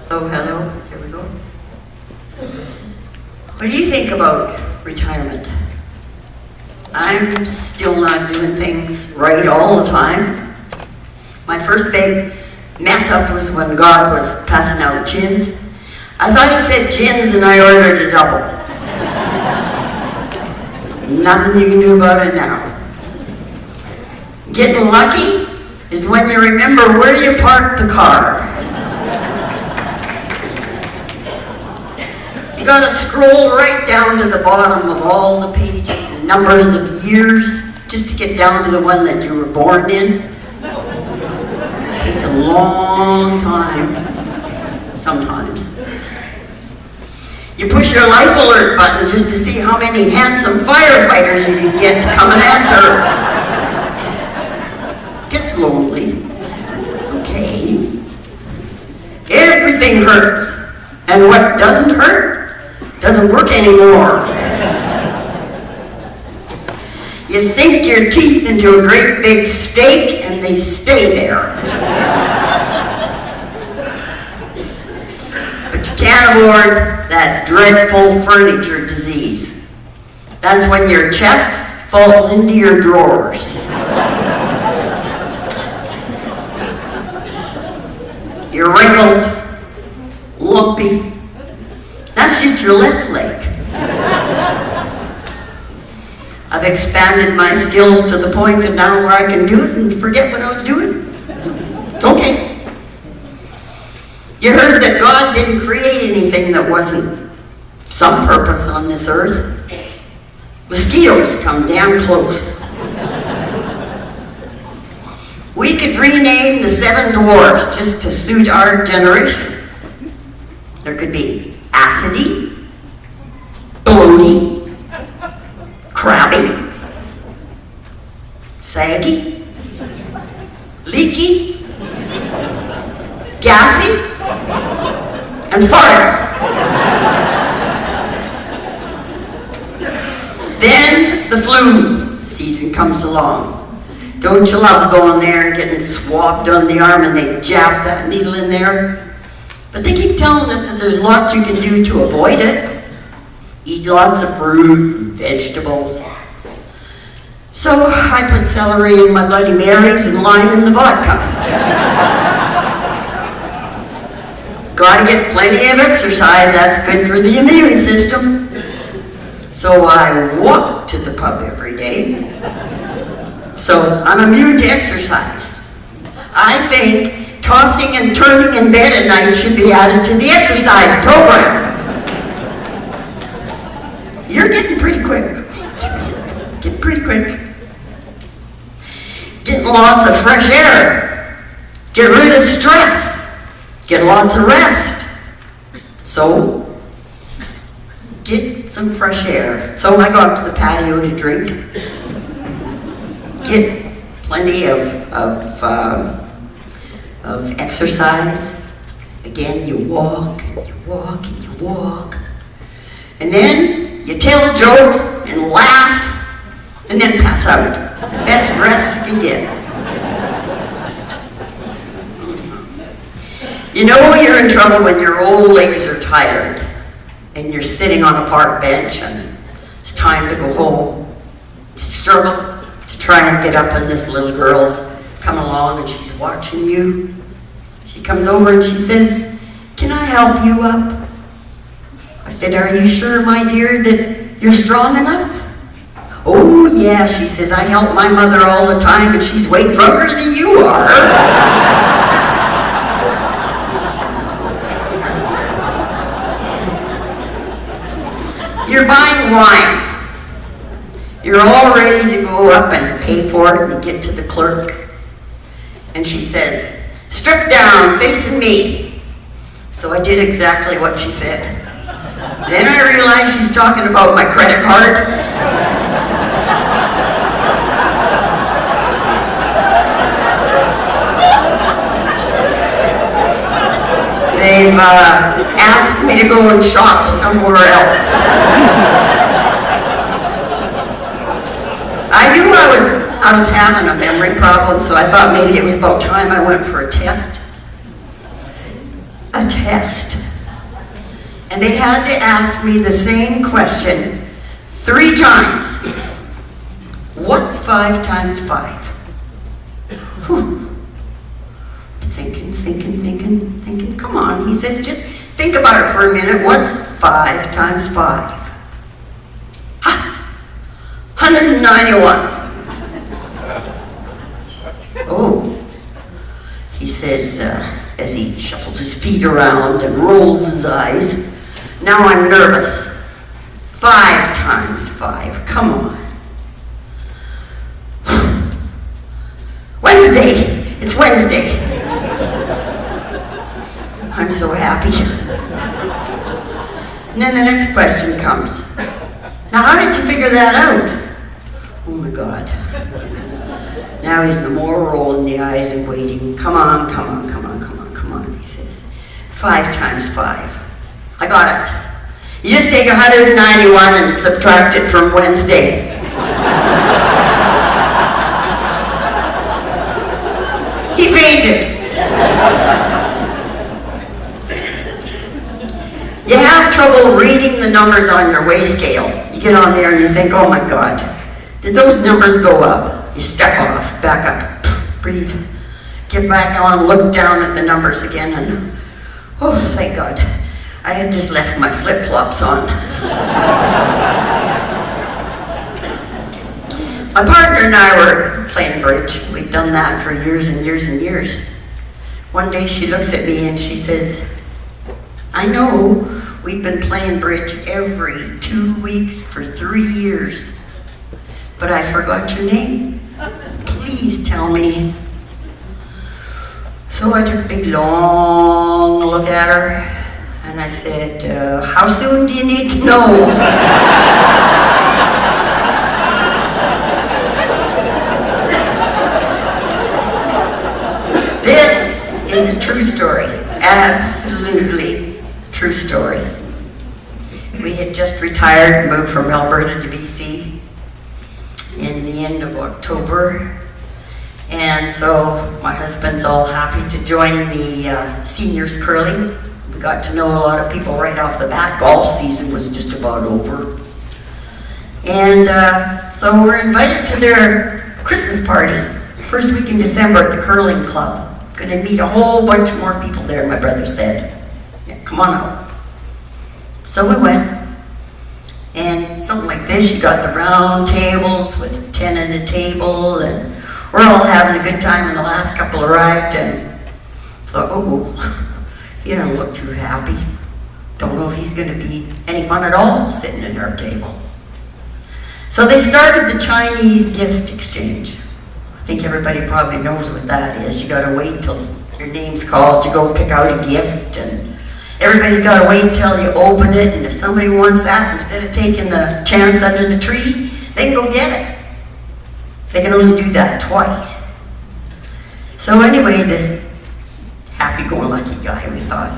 Oh, hello. There we go. What do you think about retirement? I'm still not doing things right all the time. My first big mess up was when God was passing out gins. I thought he said gins and I ordered a double. Nothing you can do about it now. Getting lucky is when you remember where you parked the car. You gotta scroll right down to the bottom of all the pages and numbers of years just to get down to the one that you were born in. It takes a long time, sometimes. You push your life alert button just to see how many handsome firefighters you can get to come and answer. It gets lonely. It's okay. Everything hurts. And what doesn't hurt doesn't work anymore. You sink your teeth into a great big steak and they stay there. But you can't avoid that dreadful furniture disease. That's when your chest falls into your drawers. You're wrinkled, lumpy. That's just your left leg. I've expanded my skills to the point of now where I can do it and forget what I was doing. It's okay. You heard that God didn't create anything that wasn't some purpose on this earth. Mosquitoes come damn close. We could rename the 7 dwarfs just to suit our generation. There could be acidy, bloaty, crabby, saggy, leaky, gassy, and farty. Then the flu season comes along. Don't you love going there and getting swabbed on the arm and they jab that needle in there? But they keep telling us that there's lots you can do to avoid it. Eat lots of fruit and vegetables. So I put celery in my Bloody Marys and lime in the vodka. Gotta get plenty of exercise, that's good for the immune system. So I walk to the pub every day. So I'm immune to exercise. I think tossing and turning in bed at night should be added to the exercise program. You're getting pretty quick. Getting pretty quick. Getting lots of fresh air. Get rid of stress. Get lots of rest. So, get some fresh air. So I go out to the patio to drink. Get plenty of exercise. Again, you walk and you walk and you walk. And then you tell jokes and laugh and then pass out. It's the best rest you can get. You know you're in trouble when your old legs are tired and you're sitting on a park bench and it's time to go home. You struggle to try and get up, and this little girl's coming along and she's watching you. She comes over and she says, "Can I help you up?" I said, "Are you sure, my dear, that you're strong enough?" "Oh, yeah," she says, "I help my mother all the time and she's way drunker than you are." You're buying wine. You're all ready to go up and pay for it, and you get to the clerk. And she says, "Strip down, facing me." So I did exactly what she said. Then I realized she's talking about my credit card. They've asked me to go and shop somewhere else. I knew I I was having a memory problem, so I thought maybe it was about time I went for a test. A test. And they had to ask me the same question 3 times. What's 5 times 5? Whew. Thinking. Come on, he says, just think about it for a minute. What's 5 times 5? Ha! 191. Oh, he says, as he shuffles his feet around and rolls his eyes, now I'm nervous. 5 times 5, come on. Wednesday, it's Wednesday. I'm so happy. And then the next question comes. Now, how did you figure that out? Oh my God. Now he's no more rolling the eyes and waiting. Come on, he says. 5 times 5. I got it. You just take 191 and subtract it from Wednesday. He fainted. You have trouble reading the numbers on your weigh scale. You get on there and you think, oh my God, did those numbers go up? You step off, back up, breathe, get back on, look down at the numbers again, and oh, thank God, I had just left my flip-flops on. My partner and I were playing bridge. We'd done that for years and years and years. One day she looks at me and she says, I know we've been playing bridge every 2 weeks for 3 years, but I forgot your name. Please tell me. So I took a big long look at her and I said, how soon do you need to know? This is a true story, absolutely true story. We had just retired, moved from Alberta to BC in the end of October, and so my husband's all happy to join the seniors curling. We got to know a lot of people right off the bat. Golf season was just about over. And so we're invited to their Christmas party, first week in December at the curling club. Going to meet a whole bunch more people there, my brother said. Yeah, come on out. So we went, and something like this, you got the round tables with 10 at a table, and we're all having a good time, and the last couple arrived, and thought, oh, he doesn't look too happy. Don't know if he's going to be any fun at all sitting at our table. So they started the Chinese gift exchange. I think everybody probably knows what that is. You got to wait till your name's called to go pick out a gift, and everybody's got to wait till you open it, and if somebody wants that, instead of taking the chance under the tree, they can go get it. They can only do that twice. So anyway, this happy-go-lucky guy, we thought,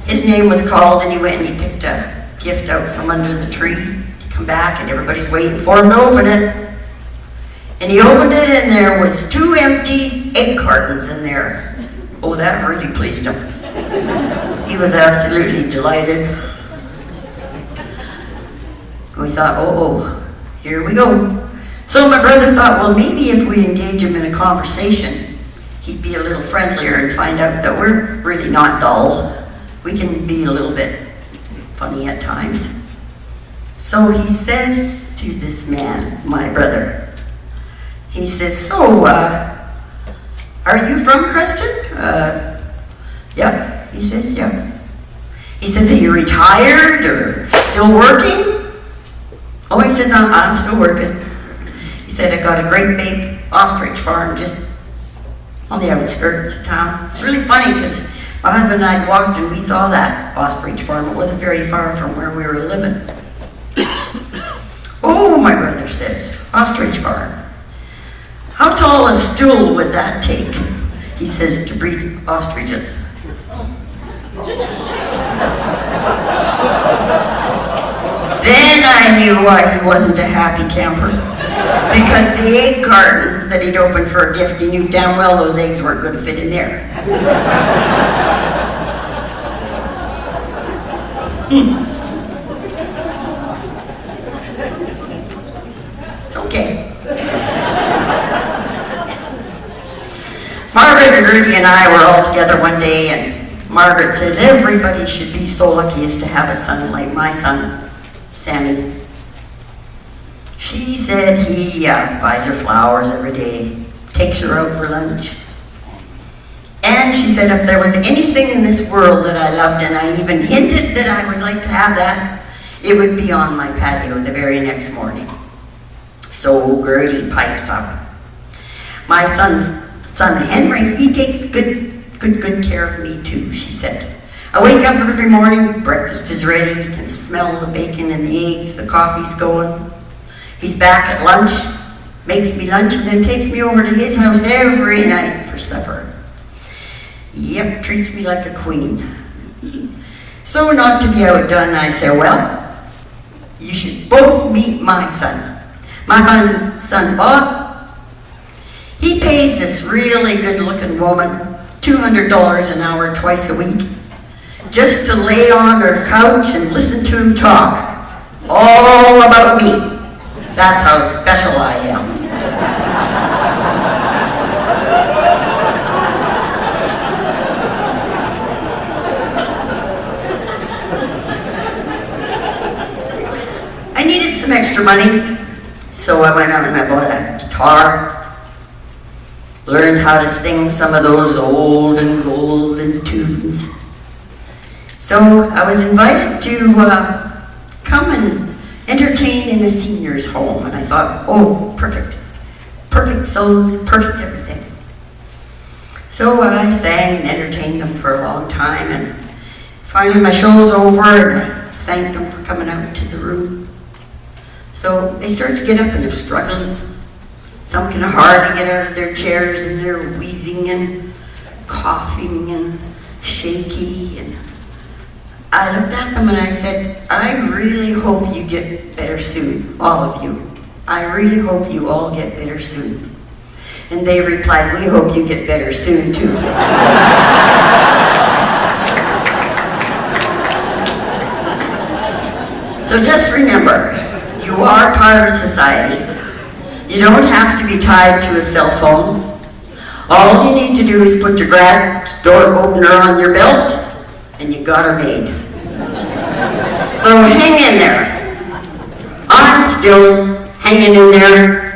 his name was called, and he went and he picked a gift out from under the tree. He come back, and everybody's waiting for him to open it. And he opened it, and there was 2 empty egg cartons in there. Oh, that really pleased him. He was absolutely delighted. We thought, oh, here we go. So my brother thought, well, maybe if we engage him in a conversation, he'd be a little friendlier and find out that we're really not dull. We can be a little bit funny at times. So he says to this man, my brother, he says, so, are you from Creston? Yep. He says, yeah. He says, are you retired or still working? Oh, he says, I'm still working. He said, I got a great big ostrich farm just on the outskirts of town. It's really funny because my husband and I walked and we saw that ostrich farm. It wasn't very far from where we were living. Oh, my brother says, ostrich farm. How tall a stool would that take? He says, to breed ostriches. Then I knew why he wasn't a happy camper. Because the egg cartons that he'd opened for a gift, he knew damn well those eggs weren't going to fit in there. It's okay. Margaret and Rudy and I were all together one day, and Margaret says everybody should be so lucky as to have a son like my son, Sammy. She said he buys her flowers every day, takes her out for lunch. And she said if there was anything in this world that I loved, and I even hinted that I would like to have that, it would be on my patio the very next morning. So Gertie pipes up. My son Henry, he takes good care of me too, she said. I wake up every morning, breakfast is ready, you can smell the bacon and the eggs, the coffee's going. He's back at lunch, makes me lunch, and then takes me over to his house every night for supper. Yep, treats me like a queen. So not to be outdone, I say, well, you should both meet my son. My son Bob, he pays this really good-looking woman $200 an hour twice a week just to lay on her couch and listen to him talk all about me. That's how special I am. I needed some extra money, so I went out and I bought a guitar, learned how to sing some of those old and golden tunes. So I was invited to come and entertain in a senior's home, and I thought, oh, perfect songs, perfect everything. So I sang and entertained them for a long time, and finally my show's over, and I thanked them for coming out to the room. So they started to get up, and they're struggling. Some can hardly get out of their chairs, and they're wheezing and coughing and shaky, and I looked at them and I said, I really hope you get better soon, all of you. I really hope you all get better soon. And they replied, we hope you get better soon too. So just remember, you are part of society. You don't have to be tied to a cell phone. All you need to do is put your garage door opener on your belt, and you got her made. So hang in there. I'm still hanging in there.